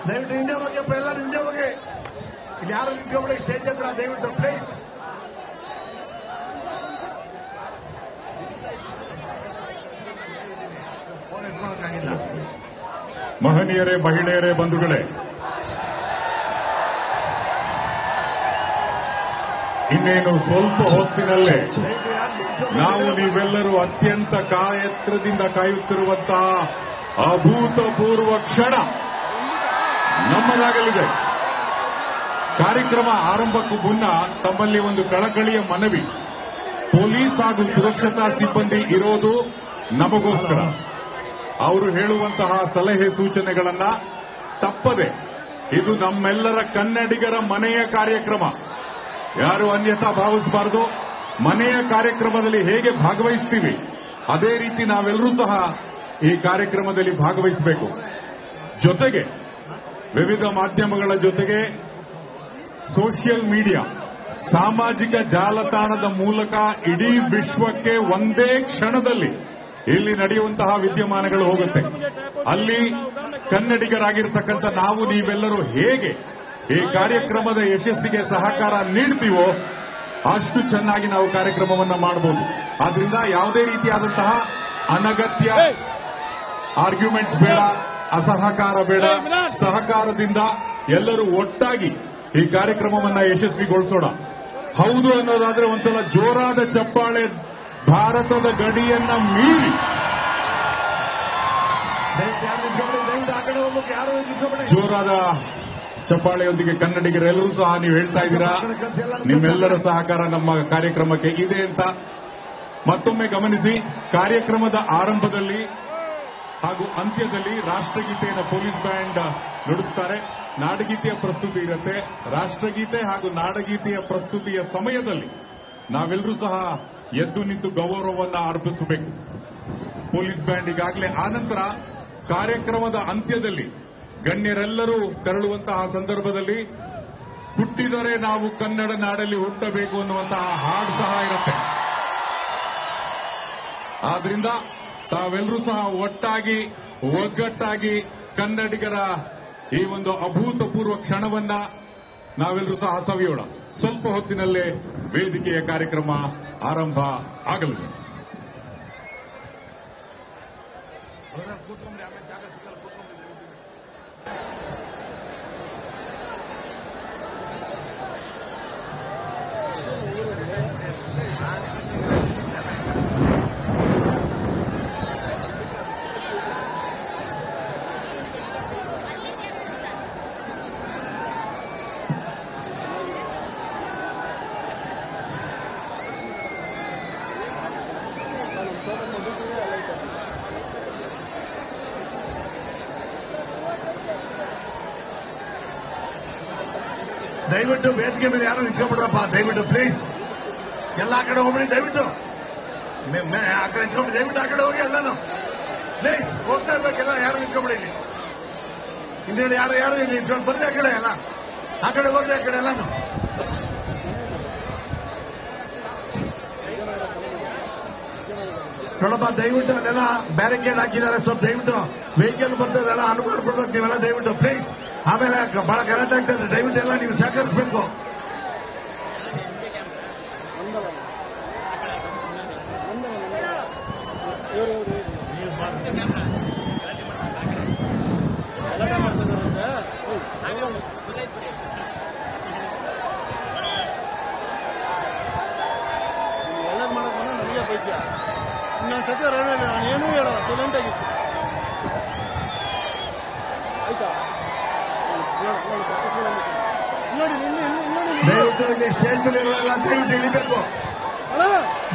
ದಯವಿಟ್ಟು ಹಿಂದೆ ಹೋಗಿ, ಎಲ್ಲರೂ ಹಿಂದೆ ಹೋಗಿ. ಇಲ್ಲಿ ಯಾರು ನಿಂತ್ಕೊಂಡ್ಬಿಡಿ ಸ್ಟೇಜ್ ಹತ್ರ ದಯವಿಟ್ಟು ಪ್ಲೀಸ್. ಫೋನ್ ಎತ್ಕೊಳ್ಳೋಕ್ಕಾಗಿಲ್ಲ. ಮಹನೀಯರೇ, ಮಹಿಳೆಯರೇ, ಬಂಧುಗಳೇ, ಇನ್ನೇನು ಸ್ವಲ್ಪ ಹೊತ್ತಿನಲ್ಲೇ ನಾವು ನೀವೆಲ್ಲರೂ ಅತ್ಯಂತ ಕಾಯತ್ರದಿಂದ ಕಾಯುತ್ತಿರುವಂತಹ ಅಭೂತಪೂರ್ವ ಕ್ಷಣ ನಮ್ಮದಾಗಲಿದೆ. ಕಾರ್ಯಕ್ರಮ ಆರಂಭಕ್ಕೂ ಮುನ್ನ ತಮ್ಮಲ್ಲಿ ಒಂದು ಕಳಕಳಿಯ ಮನವಿ. ಪೊಲೀಸ್ ಹಾಗೂ ಸುರಕ್ಷತಾ ಸಿಬ್ಬಂದಿ ಇರೋದು ನಮಗೋಸ್ಕರ. ಅವರು ಹೇಳುವಂತಹ ಸಲಹೆ ಸೂಚನೆಗಳನ್ನ ತಪ್ಪದೆ, ಇದು ನಮ್ಮೆಲ್ಲರ ಕನ್ನಡಿಗರ ಮನೆಯ ಕಾರ್ಯಕ್ರಮ, ಯಾರು ಅನ್ಯಥಾ ಭಾವಿಸಬಾರದು. ಮನೆಯ ಕಾರ್ಯಕ್ರಮದಲ್ಲಿ ಹೇಗೆ ಭಾಗವಹಿಸ್ತೀವಿ ಅದೇ ರೀತಿ ನಾವೆಲ್ಲರೂ ಸಹ ಈ ಕಾರ್ಯಕ್ರಮದಲ್ಲಿ ಭಾಗವಹಿಸಬೇಕು. ಜೊತೆಗೆ ವಿವಿಧ ಮಾಧ್ಯಮಗಳ ಜೊತೆಗೆ ಸೋಷಿಯಲ್ ಮೀಡಿಯಾ, ಸಾಮಾಜಿಕ ಜಾಲತಾಣದ ಮೂಲಕ ಇಡೀ ವಿಶ್ವಕ್ಕೆ ಒಂದೇ ಕ್ಷಣದಲ್ಲಿ ಇಲ್ಲಿ ನಡೆಯುವಂತಹ ವಿದ್ಯಮಾನಗಳು ಹೋಗುತ್ತೆ. ಅಲ್ಲಿ ಕನ್ನಡಿಗರಾಗಿರ್ತಕ್ಕಂಥ ನಾವು ನೀವೆಲ್ಲರೂ ಹೇಗೆ ಈ ಕಾರ್ಯಕ್ರಮದ ಯಶಸ್ಸಿಗೆ ಸಹಕಾರ ನೀಡ್ತೀವೋ ಅಷ್ಟು ಚೆನ್ನಾಗಿ ನಾವು ಕಾರ್ಯಕ್ರಮವನ್ನ ಮಾಡಬಹುದು. ಆದ್ರಿಂದ ಯಾವುದೇ ರೀತಿಯಾದಂತಹ ಅನಗತ್ಯ ಆರ್ಗ್ಯುಮೆಂಟ್ಸ್ ಬೇಡ, ಅಸಹಕಾರ ಬೇಡ. ಸಹಕಾರದಿಂದ ಎಲ್ಲರೂ ಒಟ್ಟಾಗಿ ಈ ಕಾರ್ಯಕ್ರಮವನ್ನ ಯಶಸ್ವಿಗೊಳಿಸೋಣ. ಹೌದು ಅನ್ನೋದಾದ್ರೆ ಒಂದ್ಸಲ ಜೋರಾದ ಚಪ್ಪಾಳೆ. ಭಾರತದ ಗಡಿಯನ್ನ ಮೀರಿ ಜೋರಾದ ಚಪ್ಪಾಳೆಯೊಂದಿಗೆ ಕನ್ನಡಿಗರೆಲ್ಲರೂ ಸಹ ನೀವು ಹೇಳ್ತಾ ಇದ್ದೀರಾ ನಿಮ್ಮೆಲ್ಲರ ಸಹಕಾರ ನಮ್ಮ ಕಾರ್ಯಕ್ರಮಕ್ಕೆ ಇದೆ ಅಂತ. ಮತ್ತೊಮ್ಮೆ ಗಮನಿಸಿ, ಕಾರ್ಯಕ್ರಮದ ಆರಂಭದಲ್ಲಿ ಹಾಗೂ ಅಂತ್ಯದಲ್ಲಿ ರಾಷ್ಟ್ರಗೀತೆಯನ್ನು ಪೊಲೀಸ್ ಬ್ಯಾಂಡ್ ನುಡಿಸುತ್ತಾರೆ. ನಾಡಗೀತೆಯ ಪ್ರಸ್ತುತಿ ಇರುತ್ತೆ. ರಾಷ್ಟ್ರಗೀತೆ ಹಾಗೂ ನಾಡಗೀತೆಯ ಪ್ರಸ್ತುತಿಯ ಸಮಯದಲ್ಲಿ ನಾವೆಲ್ಲರೂ ಸಹ ಎದ್ದು ನಿಂತು ಗೌರವವನ್ನು ಅರ್ಪಿಸಬೇಕು ಪೊಲೀಸ್ ಬ್ಯಾಂಡ್ ಈಗಾಗಲೇ. ಆನಂತರ ಕಾರ್ಯಕ್ರಮದ ಅಂತ್ಯದಲ್ಲಿ ಗಣ್ಯರೆಲ್ಲರೂ ತೆರಳುವಂತಹ ಸಂದರ್ಭದಲ್ಲಿ ಹುಟ್ಟಿದರೆ ನಾವು ಕನ್ನಡ ನಾಡಲ್ಲಿ ಹುಟ್ಟಬೇಕು ಅನ್ನುವಂತಹ ಹಾಡು ಸಹ ಇರುತ್ತೆ. ಆದ್ರಿಂದ ತಾವೆಲ್ಲರೂ ಸಹ ಒಟ್ಟಾಗಿ ಒಗ್ಗಟ್ಟಾಗಿ ಕನ್ನಡಿಗರ ಈ ಒಂದು ಅಭೂತಪೂರ್ವ ಕ್ಷಣವನ್ನ ನಾವೆಲ್ಲರೂ ಸಹ ಸವಿಯೋಣ. ಸ್ವಲ್ಪ ಹೊತ್ತಿನಲ್ಲೇ ವೇದಿಕೆಯ ಕಾರ್ಯಕ್ರಮ ಆರಂಭ ಆಗಲಿದೆ. ದಯವಿಟ್ಟು ವೇದಿಕೆ ಮೇಲೆ ಯಾರು ನಿಂತ್ಕೊಂಡ್ಬಿಡ್ರಪ್ಪ, ದಯವಿಟ್ಟು ಪ್ಲೀಸ್. ಎಲ್ಲ ಆ ಕಡೆ ಹೋಗ್ಬಿಡಿ ದಯವಿಟ್ಟು. ಆ ಕಡೆ ನಿಂತ್ಕೊಂಡ್ಬಿಡಿ ದಯವಿಟ್ಟು, ಆ ಕಡೆ ಹೋಗಿ ಎಲ್ಲಾನು ಪ್ಲೀಸ್. ಹೋಗ್ತಾ ಇರ್ಬೇಕೆಲ್ಲ, ಯಾರು ನಿಂತ್ಕೊಂಡ್ಬಿಡಿ ಇಲ್ಲಿ ಹಿಂದೆ ಯಾರು ಯಾರು ಇಲ್ಲಿ ನಿಂತ್ಕೊಂಡು ಬರ್ರಿ. ಆ ಕಡೆ ಎಲ್ಲ ಆ ಕಡೆ ಹೋಗ್ರಿ, ಆ ಕಡೆ ಎಲ್ಲಾನು. ನೋಡಪ್ಪ ದಯವಿಟ್ಟು ಅಲ್ಲೆಲ್ಲ ಬ್ಯಾರಿಕೇಡ್ ಹಾಕಿದ್ದಾರೆ. ಸ್ವಲ್ಪ ದಯವಿಟ್ಟು ವೆಹಿಕಲ್ ಬರ್ತದೆಲ್ಲ ಅನುಮಾನ ಕೊಡ್ಬೇಕು ನೀವೆಲ್ಲ ದಯವಿಟ್ಟು ಪ್ಲೀಸ್. ಆಮೇಲೆ ಬಹಳ ಗಲಾಟೆ ಆಗ್ತದೆ, ದಯವಿಟ್ಟು ಎಲ್ಲ ನೀವು ಸಹಕರಿಸಬೇಕು. ಎಲ್ಲರೂ ಮಾಡಕ್ ನನಗೆ ಬೈದ್ಯ. ಇನ್ನೊಂದು ಸತಿ ನಾನು ಏನೂ ಹೇಳಲ್ಲ, ಸೈಲೆಂಟ್ ಆಗಿತ್ತು. ಆಯ್ತಾ? ದಯವಿಟ್ಟು ಇಲ್ಲಿ ಸ್ಟೇಜ್ ಮೇಲೆ ಇರೋಲ್ಲ, ದಯವಿಟ್ಟು ಇಳಿಬೇಕು.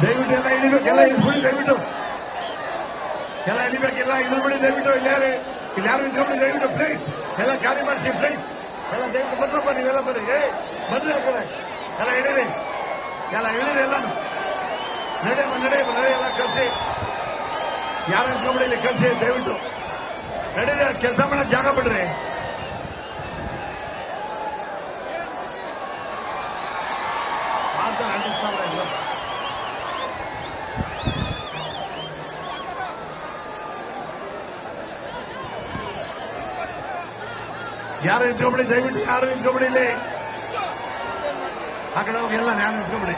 ದಯವಿಟ್ಟು ಎಲ್ಲ ಇಳಿಬೇಕು, ಎಲ್ಲ ಇಳಿಸ್ಬಿಡಿ ದಯವಿಟ್ಟು. ಎಲ್ಲ ಇಳಿಬೇಕೆಲ್ಲ ಇಳಿಸ್ಬಿಡಿ ದಯವಿಟ್ಟು. ಇಲ್ಲಿ ಯಾರು ನಿಂತ್ಕೊಂಡ್ಬಿಡಿ ದಯವಿಟ್ಟು ಪ್ಲೀಸ್. ಎಲ್ಲ ಖಾಲಿ ಮಾಡಿಸಿ ಪ್ಲೀಸ್. ಎಲ್ಲ ದಯವಿಟ್ಟು ಬರ್ರಪ್ಪ, ನೀವೆಲ್ಲ ಬರ್ರಿ. ಬರ್ರಿ ಆ ಕಡೆ ಎಲ್ಲ ಇಳೀರಿ, ಎಲ್ಲ ಇಳಿರಿ. ಎಲ್ಲಾನು ನಡೆಯಮ್ಮ, ನಡೆಯಮ್ಮ, ಎಲ್ಲ ಕಲ್ಸಿ. ಯಾರು ನಿಂತ್ಕೊಂಡ್ಬಿಡಿ ಇಲ್ಲಿ ಕಲ್ಸಿ ದಯವಿಟ್ಟು. ನಡೀರಿ, ಕೆಲಸ ಮಾಡೋ ಜಾಗ ಬಿಡ್ರಿ. ಯಾರು ನಿಂತ್ಕೊಂಬಿಡಿ, ದಯವಿಟ್ಟು ಯಾರು ನಿಂತ್ಕೊಂಬಿಡಿ. ಇಲ್ಲಿ ಆ ಕಡೆ ಹೋಗಿ ಎಲ್ಲ ಯಾರು ನಿಂತ್ಕೊಂಬಿಡಿ.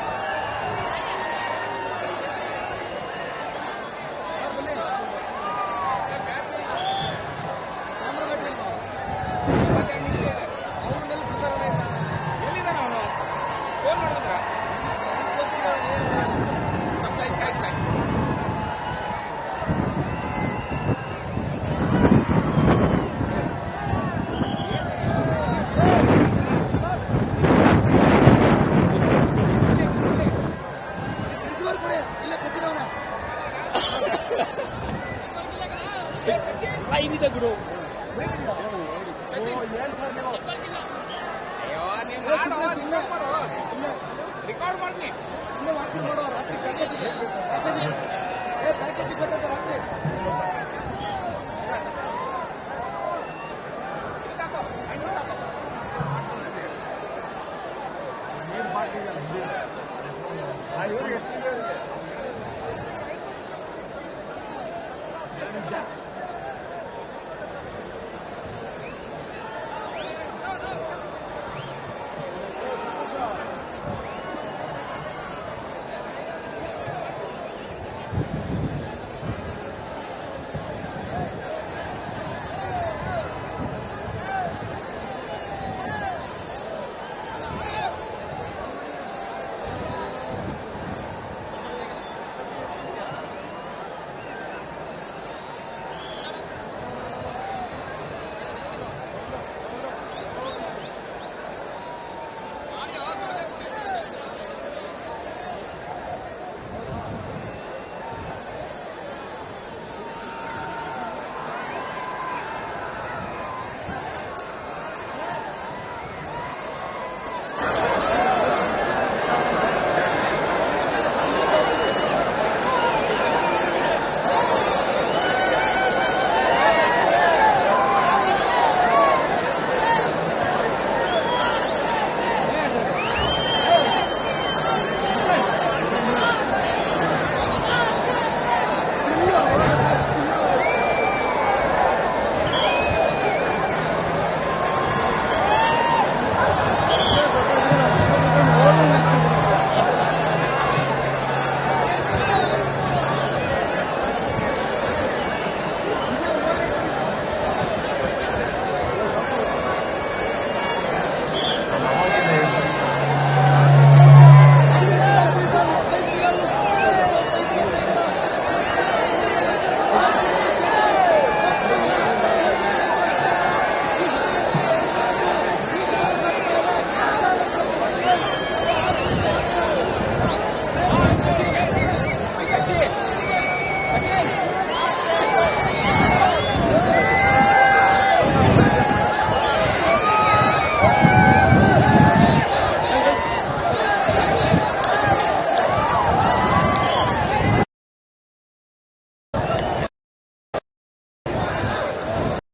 ಇದೆ ಗುರು. ರಿಕಾರ್ಡ್ ಮಾಡ್ತೀನಿ. ಸುಮ್ಮನೆ ವಾಕಿಂಗ್ ಮಾಡೋ ರಾತ್ರಿ ಪ್ಯಾಕೇಜ್ ಪ್ಯಾಕೇಜ್ ಇಪ್ಪತ್ತಂತ ರಾತ್ರಿ